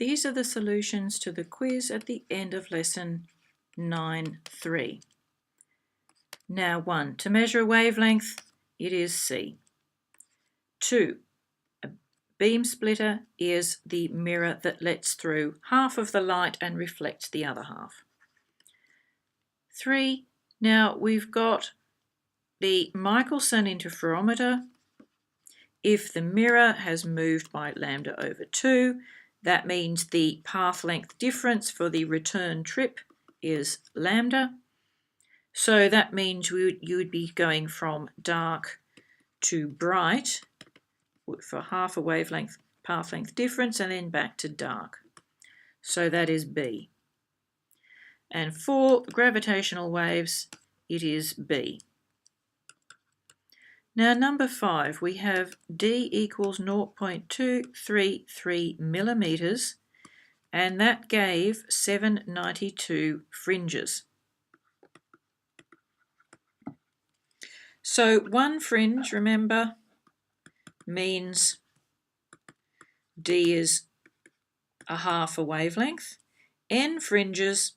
these are the solutions to the quiz at the end of lesson 9.3. Now 1. To measure a wavelength, it is C. 2. A beam splitter is the mirror that lets through half of the light and reflects the other half. 3. Now we've got the Michelson interferometer. If the mirror has moved by lambda over 2, that means the path length difference for the return trip is lambda. So that means you would be going from dark to bright for half a wavelength path length difference and then back to dark. So that is B. And for gravitational waves, it is B. Now number 5, we have D equals 0.233 millimeters, and that gave 792 fringes. So one fringe, remember, means D is a half a wavelength. N fringes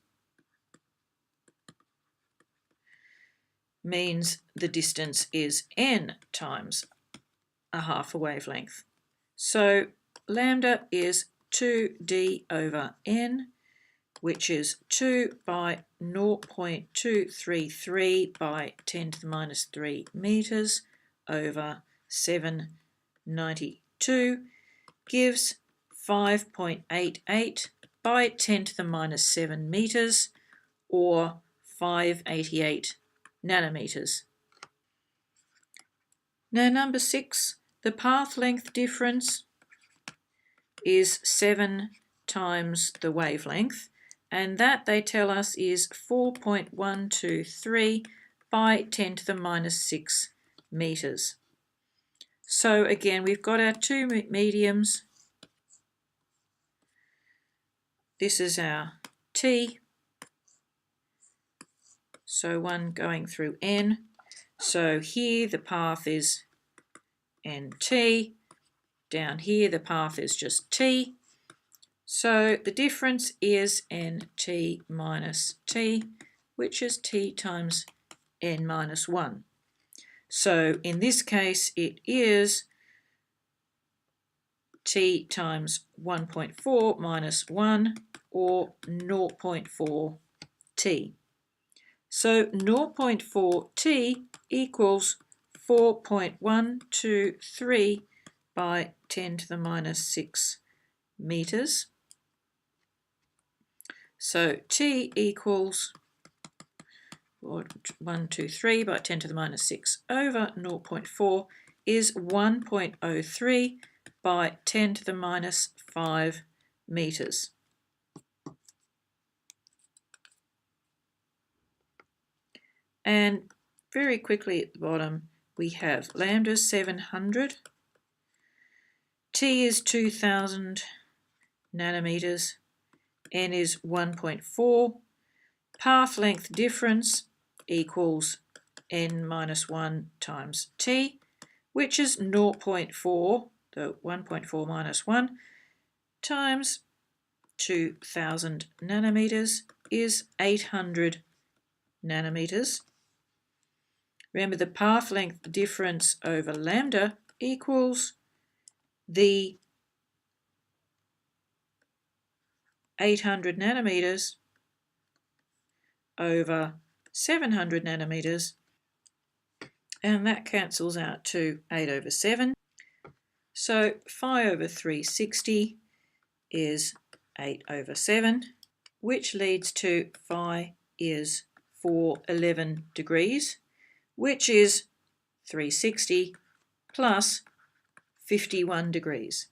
means the distance is n times a half a wavelength. So lambda is 2d over n, which is 2 by 0.233 by 10 to the minus 3 meters over 792 gives 5.88 by 10 to the minus 7 meters, or 588 nanometers. Now number 6, the path length difference is 7 times the wavelength, and that they tell us is 4.123 by 10 to the minus 6 meters. So again, we've got our two mediums. This is our T. So one going through N. So here the path is NT. Down here the path is just T. So the difference is NT minus T, which is T times N minus 1. So in this case it is T times 1.4 minus 1, or 0.4 T. So 0.4 T equals 4.123 by 10 to the minus 6 meters. So T equals 123 by 10 to the minus 6 over 0.4 is 1.03 by 10 to the minus 5 meters. And very quickly at the bottom, we have lambda 700, T is 2000 nanometers, N is 1.4, path length difference equals N minus 1 times T, which is 0.4, so 1.4 minus 1, times 2000 nanometers is 800 nanometers. Remember, the path length difference over lambda equals the 800 nanometers over 700 nanometers, and that cancels out to 8 over 7. So phi over 360 is 8 over 7, which leads to phi is 411 degrees, which is 360 plus 51 degrees.